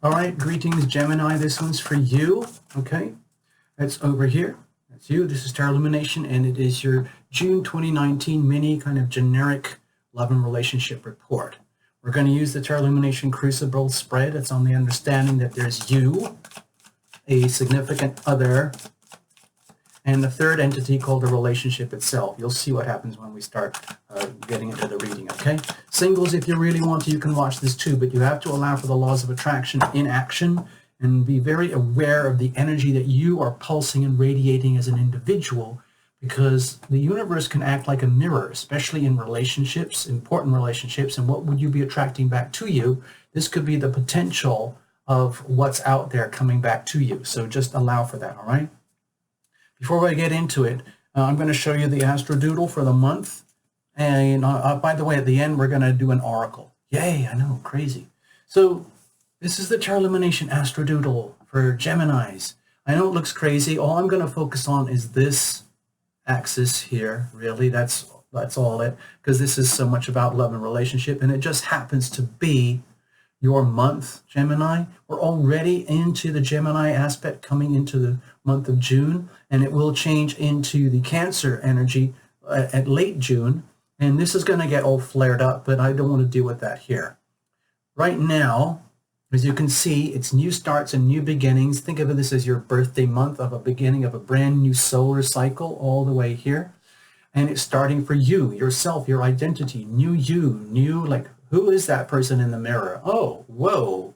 All right, greetings, Gemini. This one's for you, okay? That's over here. That's you. This is Tarot Lumination, and it is your June 2019 mini kind of generic love and relationship report. We're going to use the Tarot Lumination Crucible spread. It's on the understanding that there's you, a significant other, and the third entity called the relationship itself. You'll see what happens when we start getting into the reading, okay? Singles, if you really want to, you can watch this too, but you have to allow for the laws of attraction in action and be very aware of the energy that you are pulsing and radiating as an individual, because the universe can act like a mirror, especially in relationships, important relationships, and what would you be attracting back to you? This could be the potential of what's out there coming back to you. So just allow for that, all right? Before I get into it, I'm going to show you the Astro Doodle for the month. And by the way, at the end, we're going to do an oracle. Yay, I know, crazy. So this is the Tarot Lumination Astro Doodle for Geminis. I know it looks crazy. All I'm going to focus on is this axis here, really. That's all it, because this is so much about love and relationship, and it just happens to be your month, Gemini. We're already into the Gemini aspect coming into the month of June, and it will change into the Cancer energy at late June, and this is going to get all flared up, but I don't want to deal with that here. Right now, as you can see, it's new starts and new beginnings. Think of this as your birthday month of a beginning of a brand new solar cycle all the way here, and it's starting for you, yourself, your identity, new, like, who is that person in the mirror? Oh, whoa.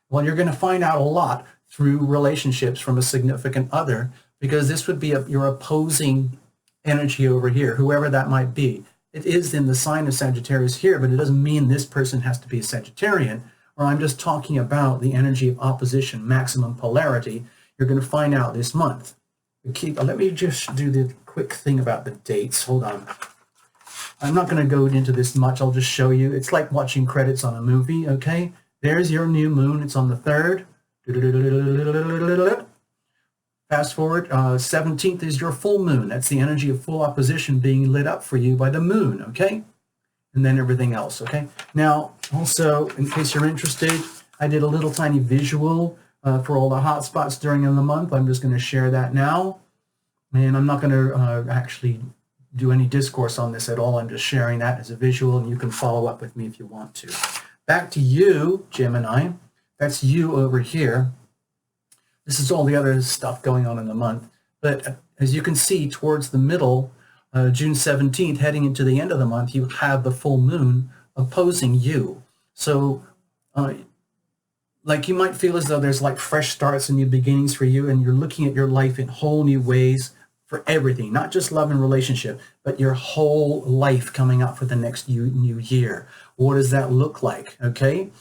Well, you're going to find out a lot through relationships from a significant other, because this would be your opposing energy over here, whoever that might be. It is in the sign of Sagittarius here, but it doesn't mean this person has to be a Sagittarian, or I'm just talking about the energy of opposition, maximum polarity. You're going to find out this month. Let me just do the quick thing about the dates. Hold on. I'm not going to go into this much. I'll just show you. It's like watching credits on a movie, okay? There's your new moon. It's on the 3rd. Fast forward. 17th is your full moon. That's the energy of full opposition being lit up for you by the moon, okay? And then everything else, okay? Now, also, in case you're interested, I did a little tiny visual for all the hot spots during the month. I'm just going to share that now. And I'm not going to actually do any discourse on this at all. I'm just sharing that as a visual, and you can follow up with me if you want to. Back to you, Gemini. That's you over here. This is all the other stuff going on in the month. But as you can see, towards the middle, June 17th, heading into the end of the month, you have the full moon opposing you. So like you might feel as though there's like fresh starts and new beginnings for you, and you're looking at your life in whole new ways, for everything, not just love and relationship, but your whole life coming up for the next new year. What does that look like, okay?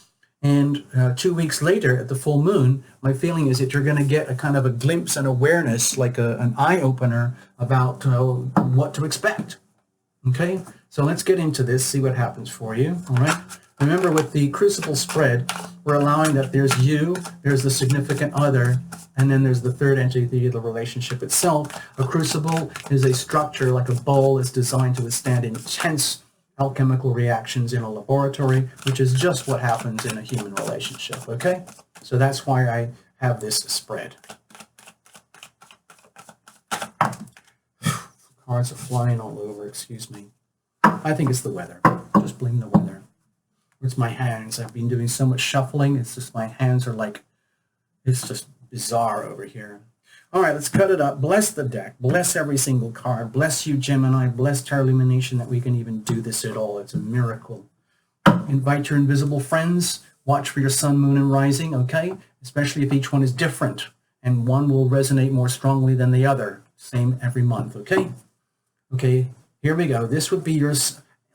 And 2 weeks later at the full moon, my feeling is that you're going to get a kind of a glimpse and awareness, like an eye-opener about what to expect, okay? So let's get into this, see what happens for you, all right? Remember, with the Crucible spread, we're allowing that there's you, there's the significant other, and then there's the third entity, the relationship itself. A crucible is a structure like a bowl. It's designed to withstand intense alchemical reactions in a laboratory, which is just what happens in a human relationship, okay? So that's why I have this spread. Cards are flying all over, excuse me. I think it's the weather. Just blame the weather. It's my hands. I've been doing so much shuffling. It's just my hands are like, it's just bizarre over here. All right, let's cut it up. Bless the deck. Bless every single card. Bless you, Gemini. Bless Tarot Lumination that we can even do this at all. It's a miracle. Invite your invisible friends. Watch for your sun, moon, and rising, okay? Especially if each one is different, and one will resonate more strongly than the other. Same every month, okay? Okay, here we go. This would be your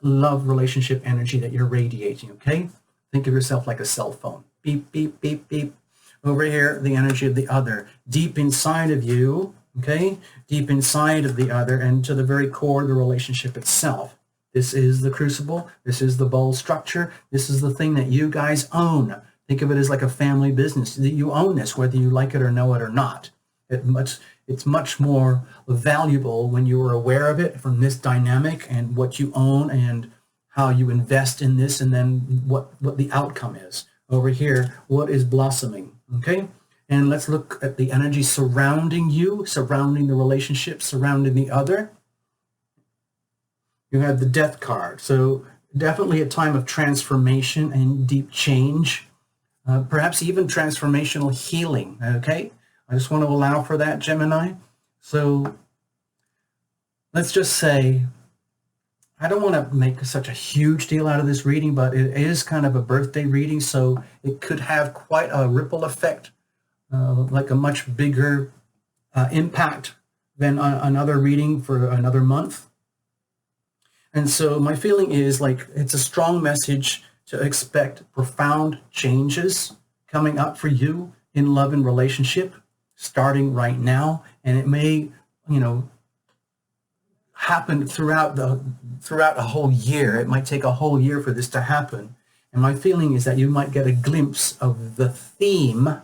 love relationship energy that you're radiating, okay? Think of yourself like a cell phone. Beep, beep, beep, beep. Over here, the energy of the other. Deep inside of you, okay? Deep inside of the other, and to the very core of the relationship itself. This is the crucible. This is the bowl structure. This is the thing that you guys own. Think of it as like a family business. You own this, whether you like it or know it or not. It's much more valuable when you are aware of it from this dynamic and what you own and how you invest in this, and then what the outcome is. over here, what is blossoming, okay? And let's look at the energy surrounding you, surrounding the relationship, surrounding the other. You have the Death card. So definitely a time of transformation and deep change, perhaps even transformational healing, okay? I just want to allow for that, Gemini. So let's just say, I don't want to make such a huge deal out of this reading, but it is kind of a birthday reading, so it could have quite a ripple effect, like a much bigger impact than another reading for another month. And so my feeling is like it's a strong message to expect profound changes coming up for you in love and relationship, starting right now. And it may, you know, happen throughout a whole year. It might take a whole year for this to happen. And my feeling is that you might get a glimpse of the theme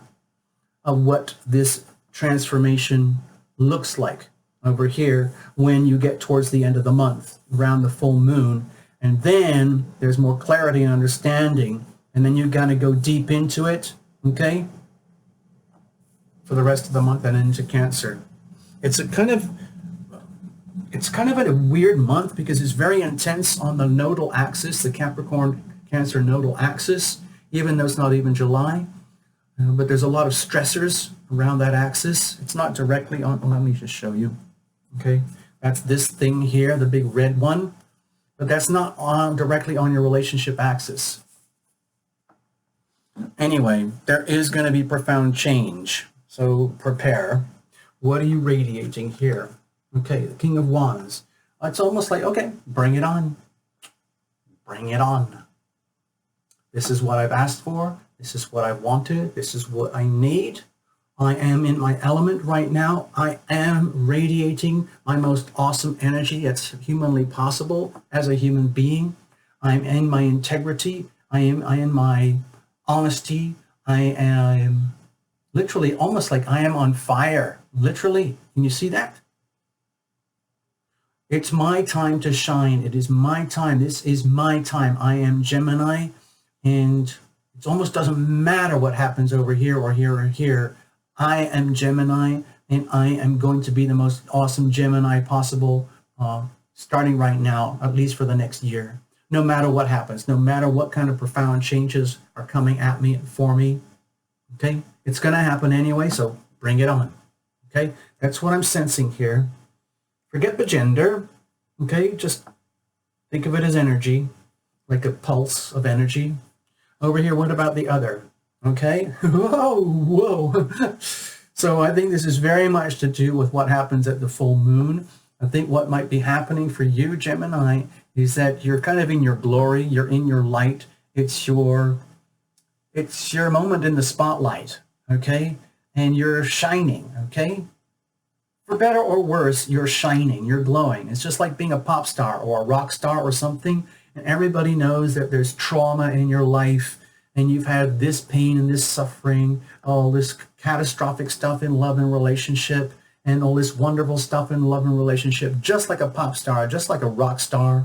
of what this transformation looks like over here when you get towards the end of the month, around the full moon. And then there's more clarity and understanding. And then you got to go deep into it, okay, for the rest of the month and into Cancer. It's kind of a weird month because it's very intense on the nodal axis, the Capricorn Cancer nodal axis, even though it's not even July. But there's a lot of stressors around that axis. It's not directly on, let me just show you. Okay, that's this thing here, the big red one, but that's not directly on your relationship axis. Anyway, there is going to be profound change, so prepare. What are you radiating here? Okay, the King of Wands. It's almost like, okay, bring it on. Bring it on. This is what I've asked for. This is what I wanted. This is what I need. I am in my element right now. I am radiating my most awesome energy that's humanly possible as a human being. I'm in my integrity. I am in my honesty. I am literally almost like I am on fire. Literally. Can you see that? It's my time to shine. It is my time. This is my time. I am Gemini, and it almost doesn't matter what happens over here or here or here. I am Gemini, and I am going to be the most awesome Gemini possible, starting right now, at least for the next year. No matter what happens, no matter what kind of profound changes are coming at me and for me, okay? It's going to happen anyway, so bring it on, okay? That's what I'm sensing here. Forget the gender, okay? Just think of it as energy, like a pulse of energy. Over here, what about the other? Okay? Whoa. So I think this is very much to do with what happens at the full moon. I think what might be happening for you, Gemini, is that you're kind of in your glory. You're in your light. It's your moment in the spotlight, okay? And you're shining, okay? For better or worse, you're shining. You're glowing. It's just like being a pop star or a rock star or something. And everybody knows that there's trauma in your life, and you've had this pain and this suffering, all this catastrophic stuff in love and relationship, and all this wonderful stuff in love and relationship, just like a pop star, just like a rock star,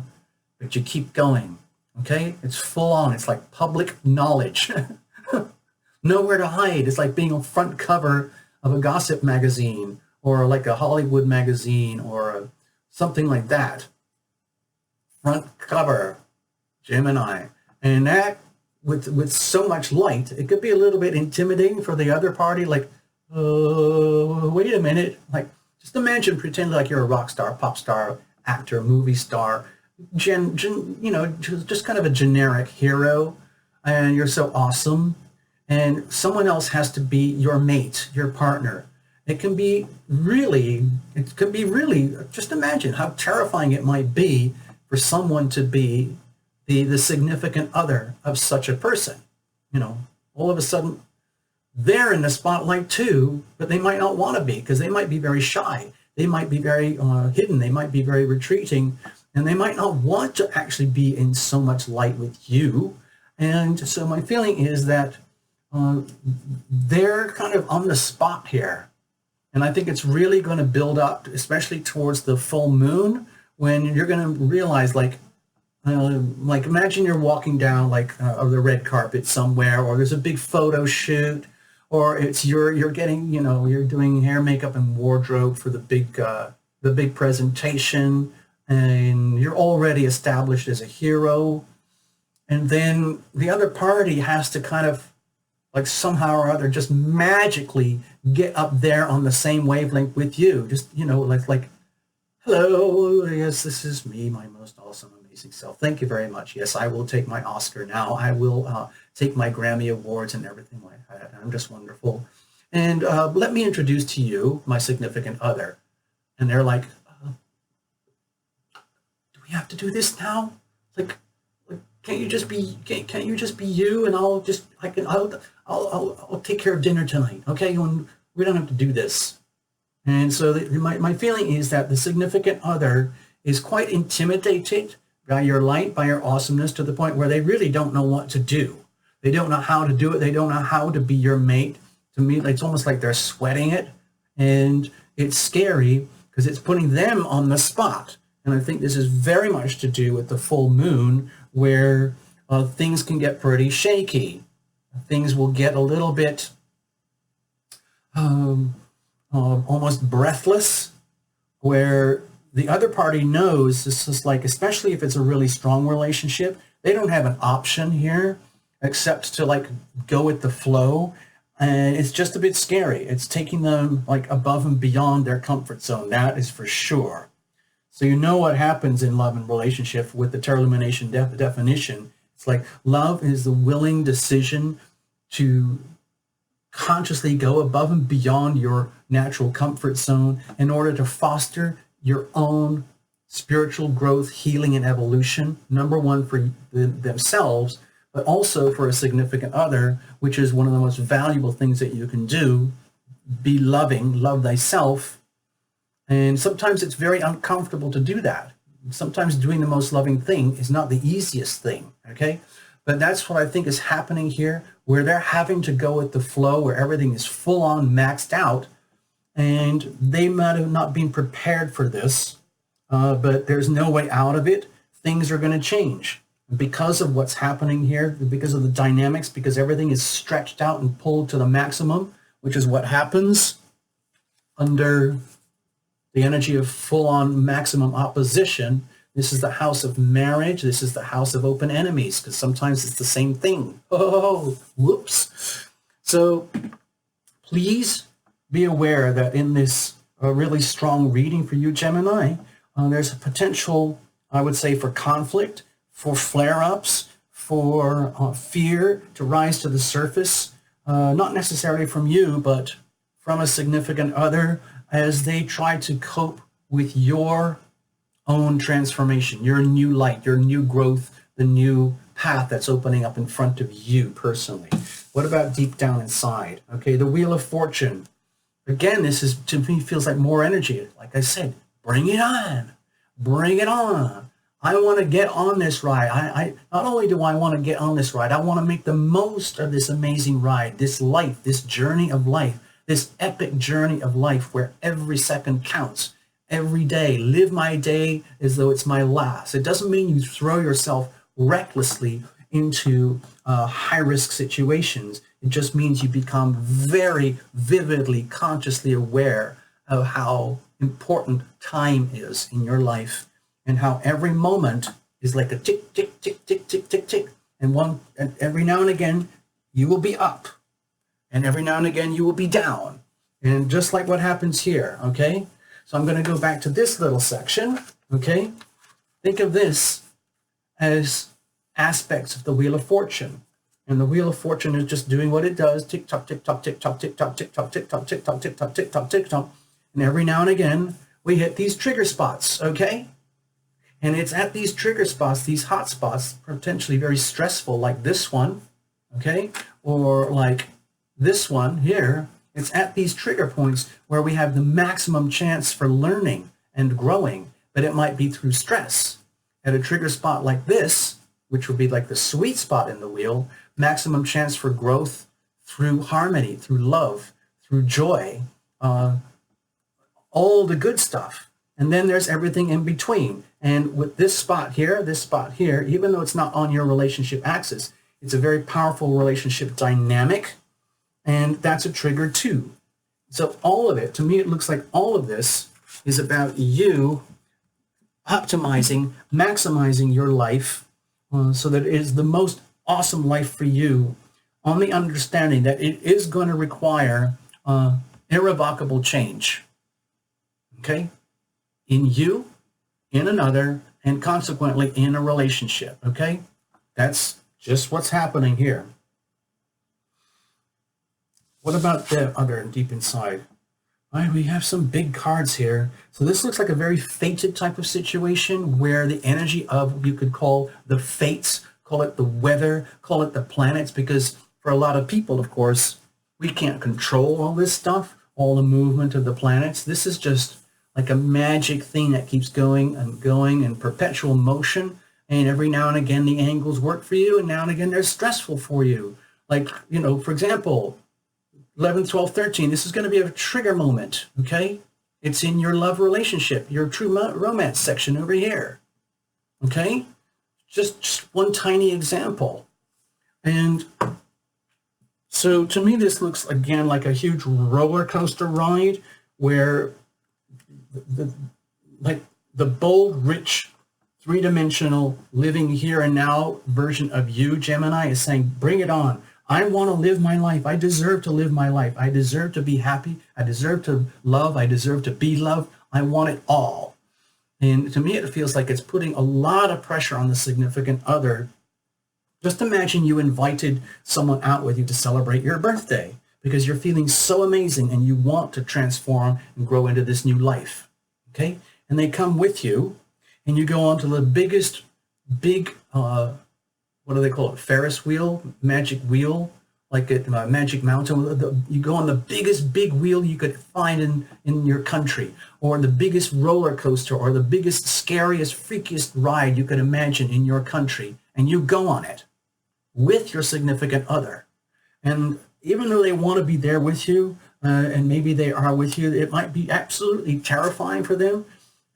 but you keep going, okay? It's full on. It's like public knowledge. Nowhere to hide. It's like being on front cover of a gossip magazine or like a Hollywood magazine or something like that. Front cover, Gemini. And that, with so much light, it could be a little bit intimidating for the other party. Like, wait a minute. Like, just imagine pretend like you're a rock star, pop star, actor, movie star, just kind of a generic hero, and you're so awesome. And someone else has to be your mate, your partner. It can be really, just imagine how terrifying it might be for someone to be the significant other of such a person. You know, all of a sudden they're in the spotlight too, but they might not want to be because they might be very shy. They might be very hidden. They might be very retreating, and they might not want to actually be in so much light with you. And so my feeling is that they're kind of on the spot here. And I think it's really going to build up, especially towards the full moon, when you're going to realize, like, Like imagine you're walking down like the red carpet somewhere, or there's a big photo shoot, or it's you're getting, you know, you're doing hair, makeup, and wardrobe for the big presentation, and you're already established as a hero, and then the other party has to kind of like somehow or other just magically get up there on the same wavelength with you. Just, you know, like hello, yes, this is me, my most awesome, amazing self. Thank you very much. Yes, I will take my Oscar now. I will take my Grammy Awards and everything like that. I'm just wonderful. And let me introduce to you my significant other. And they're like, do we have to do this now? Like, can't you just be, can't you just be you? And I'll take care of dinner tonight. Okay, we don't have to do this. And so my feeling is that the significant other is quite intimidated by your light, by your awesomeness, to the point where they really don't know what to do. They don't know how to do it. They don't know how to be your mate. To me, it's almost like they're sweating it. And it's scary because it's putting them on the spot. And I think this is very much to do with the full moon, where things can get pretty shaky. Things will get a little bit almost breathless, where the other party knows this is like, especially if it's a really strong relationship, they don't have an option here except to like go with the flow. And it's just a bit scary. It's taking them like above and beyond their comfort zone. That is for sure. So you know what happens in love and relationship with the Tarot Lumination definition. It's like love is the willing decision to consciously go above and beyond your natural comfort zone in order to foster your own spiritual growth, healing, and evolution. Number one, for themselves, but also for a significant other, which is one of the most valuable things that you can do. Be loving, love thyself. And sometimes it's very uncomfortable to do that. Sometimes doing the most loving thing is not the easiest thing, okay? But that's what I think is happening here, where they're having to go with the flow, where everything is full on maxed out, and they might have not been prepared for this, but there's no way out of it. Things are going to change. Because of what's happening here, because of the dynamics, because everything is stretched out and pulled to the maximum, which is what happens under the energy of full-on maximum opposition. This is the house of marriage. This is the house of open enemies, because sometimes it's the same thing. Oh, whoops. So please be aware that in this really strong reading for you, Gemini, there's a potential, I would say, for conflict, for flare-ups, for fear to rise to the surface, not necessarily from you, but from a significant other, as they try to cope with your own transformation, your new light, your new growth, the new path that's opening up in front of you personally. What about deep down inside? Okay, the Wheel of Fortune. Again, this is, to me, feels like more energy. Like I said, bring it on. Bring it on. I want to get on this ride. I not only do I want to get on this ride, I want to make the most of this amazing ride, this life, this journey of life, this epic journey of life where every second counts. Every day, live my day as though it's my last. It doesn't mean you throw yourself recklessly into high-risk situations. It just means you become very vividly, consciously aware of how important time is in your life, and how every moment is like a tick, tick, tick, tick, tick, tick, tick. And every now and again, you will be up. And every now and again, you will be down. And just like what happens here, okay? So I'm going to go back to this little section, okay? Think of this as aspects of the Wheel of Fortune. And the Wheel of Fortune is just doing what it does. Tick tock, tick tock, tick tock, tick tock, tick tock, tick tock, tick tock, tick tock, tick tock, tick tock. And every now and again, we hit these trigger spots, okay? And it's at these trigger spots, these hot spots, potentially very stressful, like this one, okay? Or like this one here. It's at these trigger points where we have the maximum chance for learning and growing, but it might be through stress. At a trigger spot like this, which would be like the sweet spot in the wheel, maximum chance for growth through harmony, through love, through joy, all the good stuff. And then there's everything in between. And with this spot here, even though it's not on your relationship axis, it's a very powerful relationship dynamic. And that's a trigger too. So all of it, to me, it looks like all of this is about you optimizing, maximizing your life so that it is the most awesome life for you, on the understanding that it is going to require irrevocable change. Okay? In you, in another, and consequently in a relationship. Okay? That's just what's happening here. What about the other deep inside? All right, we have some big cards here. So this looks like a very fated type of situation where the energy of, you could call the fates, call it the weather, call it the planets, because for a lot of people, of course, we can't control all this stuff, all the movement of the planets. This is just like a magic thing that keeps going and going in perpetual motion. And every now and again, the angles work for you, and now and again, they're stressful for you. Like, you know, for example, 11, 12, 13, this is going to be a trigger moment, okay? It's in your love relationship, your true romance section over here, okay? Just one tiny example. And so to me, this looks, again, like a huge roller coaster ride where the bold, rich, three-dimensional, living here and now version of you, Gemini, is saying, bring it on. I want to live my life. I deserve to live my life. I deserve to be happy. I deserve to love. I deserve to be loved. I want it all. And to me, it feels like it's putting a lot of pressure on the significant other. Just imagine you invited someone out with you to celebrate your birthday because you're feeling so amazing and you want to transform and grow into this new life. Okay? And they come with you and you go on to the biggest, what do they call it? Ferris wheel, magic wheel, like at Magic Mountain. You go on the biggest big wheel you could find in your country, or the biggest roller coaster, or the biggest, scariest, freakiest ride you could imagine in your country, and you go on it with your significant other. And even though they want to be there with you, and maybe they are with you, it might be absolutely terrifying for them.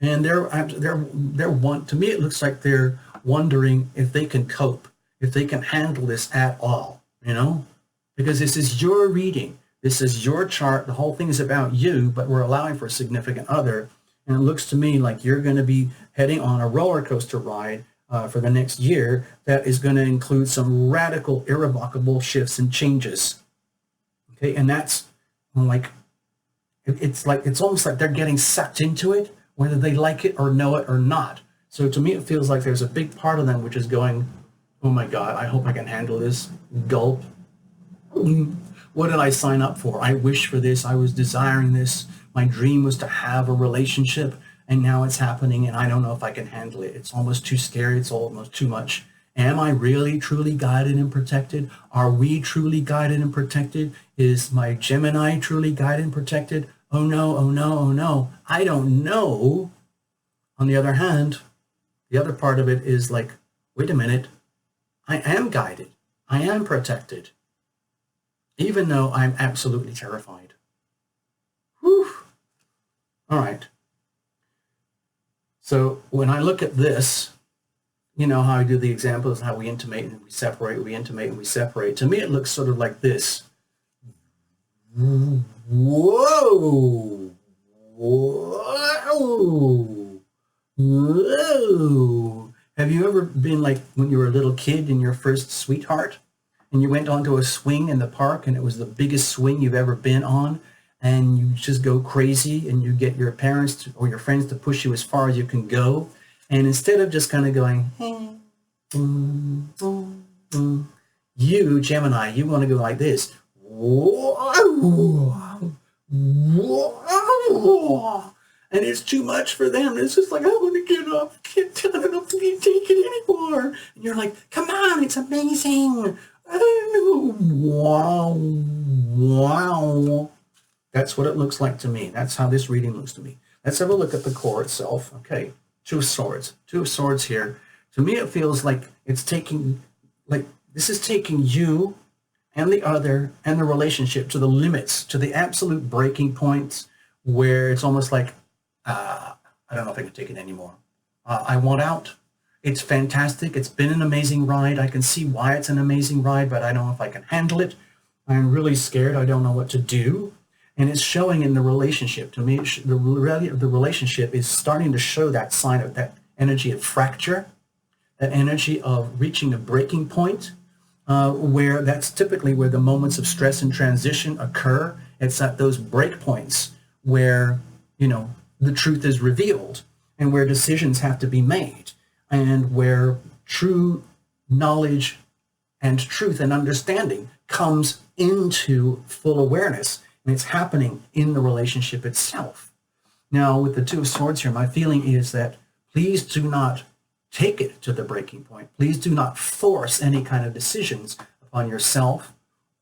And to me, it looks like they're wondering if they can cope, if they can handle this at all, you know, because this is your reading. This is your chart. The whole thing is about you, but we're allowing for a significant other. And it looks to me like you're going to be heading on a roller coaster ride for the next year that is going to include some radical, irrevocable shifts and changes. Okay. And that's like, it's almost like they're getting sucked into it, whether they like it or know it or not. So to me, it feels like there's a big part of them which is going, oh my God, I hope I can handle this. Gulp. What did I sign up for? I wish for this. I was desiring this. My dream was to have a relationship, and now it's happening, and I don't know if I can handle it. It's almost too scary. It's almost too much. Am I really, truly guided and protected? Are we truly guided and protected? Is my Gemini truly guided and protected? Oh no, oh no, oh no. I don't know. On the other hand, the other part of it is like, wait a minute. I am guided. I am protected. Even though I'm absolutely terrified. Whew. All right. So when I look at this, you know how I do the examples, how we intimate and we separate, we intimate and we separate. To me, it looks sort of like this. Whoa. Whoa. Whoa. Have you ever been like when you were a little kid in your first sweetheart and you went onto a swing in the park and it was the biggest swing you've ever been on and you just go crazy and you get your parents or your friends to push you as far as you can go, and instead of just kind of going, you, Gemini, you want to go like this. And it's too much for them. It's just like, I want to get up. I don't know if we can take it anymore. And you're like, come on, it's amazing. Wow. Wow. That's what it looks like to me. That's how this reading looks to me. Let's have a look at the core itself. Okay, Two of Swords. Two of Swords here. To me, it feels like it's taking, like this is taking you and the other and the relationship to the limits, to the absolute breaking points where it's almost like, I don't know if I can take it anymore. I want out. It's fantastic. It's been an amazing ride. I can see why it's an amazing ride, but I don't know if I can handle it. I'm really scared. I don't know what to do. And it's showing in the relationship. To me, the relationship is starting to show that sign of that energy of fracture, that energy of reaching a breaking point, where that's typically where the moments of stress and transition occur. It's at those break points where, you know, the truth is revealed and where decisions have to be made and where true knowledge and truth and understanding comes into full awareness. And it's happening in the relationship itself. Now, with the Two of Swords here, my feeling is that please do not take it to the breaking point. Please do not force any kind of decisions upon yourself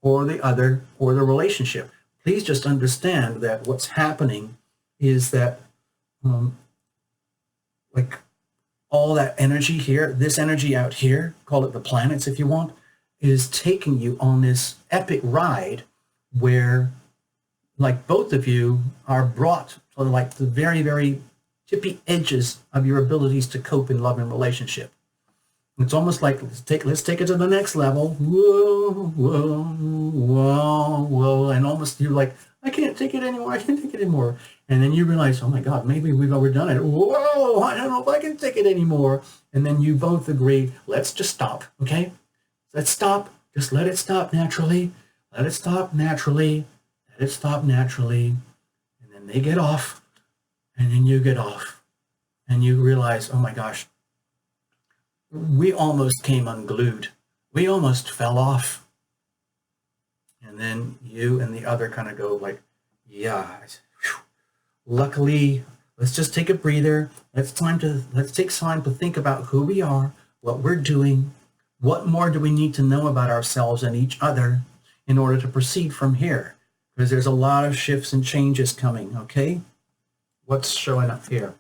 or the other or the relationship. Please just understand that what's happening is that like all that energy here, this energy out here, call it the planets if you want, is taking you on this epic ride where like both of you are brought to like the very, very tippy edges of your abilities to cope in love and relationship. It's almost like let's take it to the next level. Whoa, whoa, whoa, whoa, and almost you're like, I can't take it anymore. I can't take it anymore. And then you realize, oh my God, maybe we've overdone it. Whoa, I don't know if I can take it anymore. And then you both agree, let's just stop, okay? Let's stop. Just let it stop naturally. Let it stop naturally. Let it stop naturally. And then they get off. And then you get off. And you realize, oh my gosh, we almost came unglued. We almost fell off. And then you and the other kind of go like, yeah, whew. Luckily, let's just take a breather. Let's take time to think about who we are, what we're doing, what more do we need to know about ourselves and each other in order to proceed from here? Because there's a lot of shifts and changes coming, okay? What's showing up here?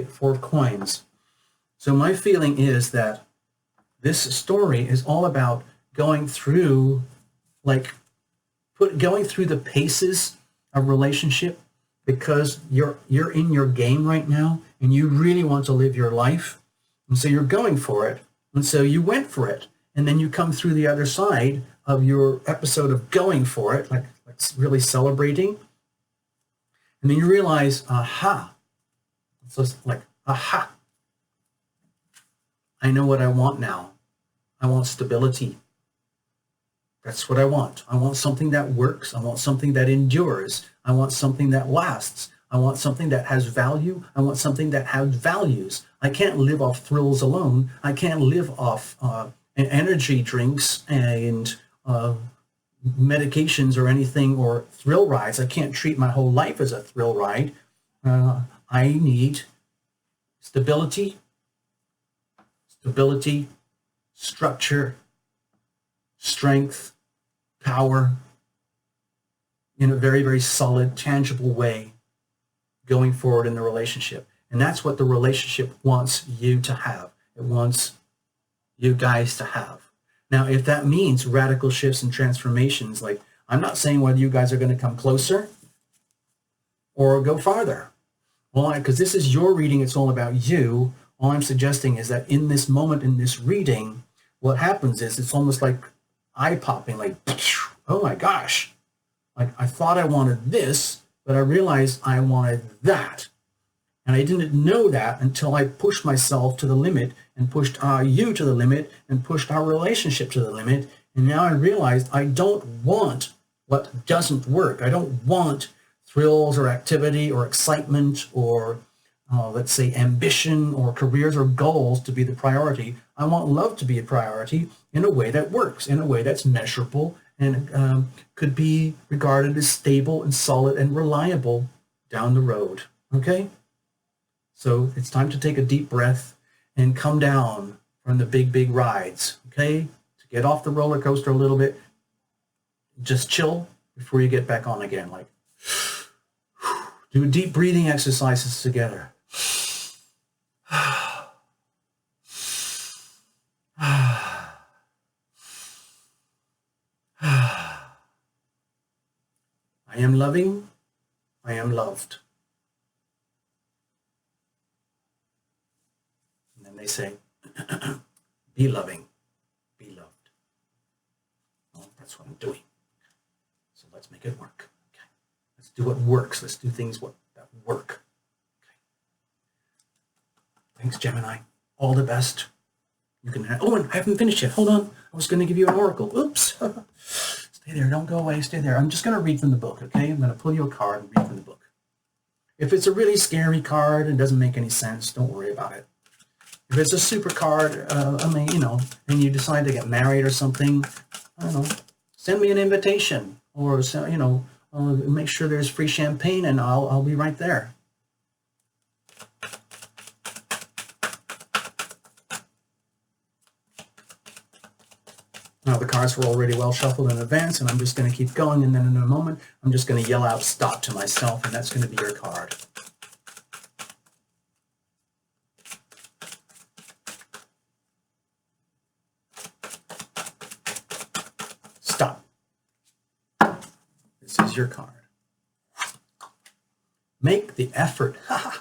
Four of Coins. So my feeling is that this story is all about going through, going through the paces of relationship because you're in your game right now and you really want to live your life. And so you're going for it. And so you went for it. And then you come through the other side of your episode of going for it, like really celebrating. And then you realize, aha. It's just like, aha. I know what I want now. I want stability. That's what I want. I want something that works. I want something that endures. I want something that lasts. I want something that has value. I want something that has values. I can't live off thrills alone. I can't live off energy drinks and medications or anything or thrill rides. I can't treat my whole life as a thrill ride. I need stability, structure, strength, power in a very, very solid, tangible way going forward in the relationship. And that's what the relationship wants you to have. It wants you guys to have. Now, if that means radical shifts and transformations, like I'm not saying whether you guys are going to come closer or go farther. Well, because this is your reading, it's all about you. All I'm suggesting is that in this moment, in this reading, what happens is it's almost like eye-popping, like, oh my gosh, like I thought I wanted this, but I realized I wanted that. And I didn't know that until I pushed myself to the limit and pushed you to the limit and pushed our relationship to the limit. And now I realized I don't want what doesn't work. I don't want thrills or activity or excitement or let's say ambition or careers or goals to be the priority. I want love to be a priority in a way that works, in a way that's measurable and could be regarded as stable and solid and reliable down the road. Okay? So it's time to take a deep breath and come down from the big, big rides. Okay? To get off the roller coaster a little bit, just chill before you get back on again. Like, do deep breathing exercises together. I am loving. I am loved. And they say, be loving, be loved. Well, that's what I'm doing. So let's make it work. Okay. Let's do what works. Let's do things that work. Okay. Thanks, Gemini. All the best. You can have, oh, and I haven't finished yet. Hold on. I was going to give you an oracle. Oops. Stay there. Don't go away. Stay there. I'm just going to read from the book, okay? I'm going to pull you a card and read from the book. If it's a really scary card and doesn't make any sense, don't worry about it. If it's a super card, and you decide to get married or something, I don't know, send me an invitation, or make sure there's free champagne, and I'll be right there. Now the cards were already well shuffled in advance, and I'm just going to keep going, and then in a moment, I'm just going to yell out "stop" to myself, and that's going to be your card. Stop. This is your card. Make the effort.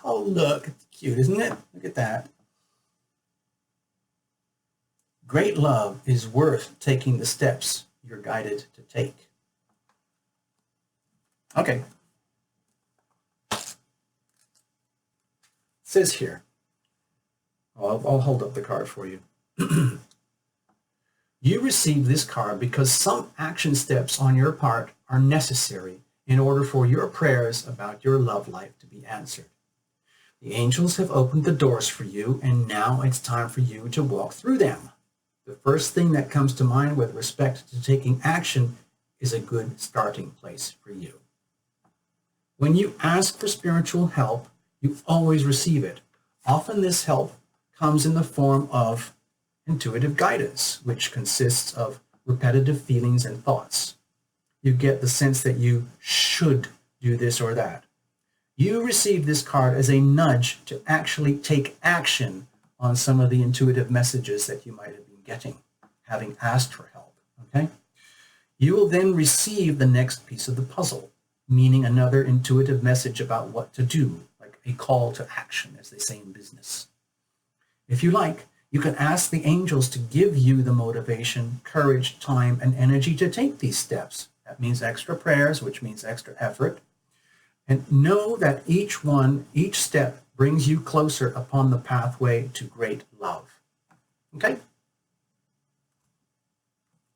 Oh, look, it's cute, isn't it? Look at that. Great love is worth taking the steps you're guided to take. Okay. It says here, I'll hold up the card for you. You receive this card because some action steps on your part are necessary in order for your prayers about your love life to be answered. The angels have opened the doors for you, and now it's time for you to walk through them. The first thing that comes to mind with respect to taking action is a good starting place for you. When you ask for spiritual help, you always receive it. Often this help comes in the form of intuitive guidance, which consists of repetitive feelings and thoughts. You get the sense that you should do this or that. You receive this card as a nudge to actually take action on some of the intuitive messages that you might have been getting, having asked for help, okay? You will then receive the next piece of the puzzle, meaning another intuitive message about what to do, like a call to action, as they say in business. If you like, you can ask the angels to give you the motivation, courage, time, and energy to take these steps. That means extra prayers, which means extra effort. And know that each step brings you closer upon the pathway to great love. Okay?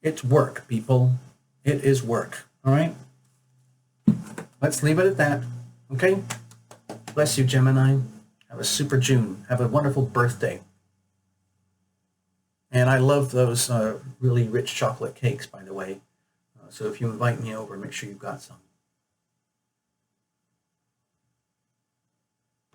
It's work, people. It is work. All right? Let's leave it at that. Okay? Bless you, Gemini. Have a super June. Have a wonderful birthday. And I love those really rich chocolate cakes, by the way. So if you invite me over, make sure you've got some.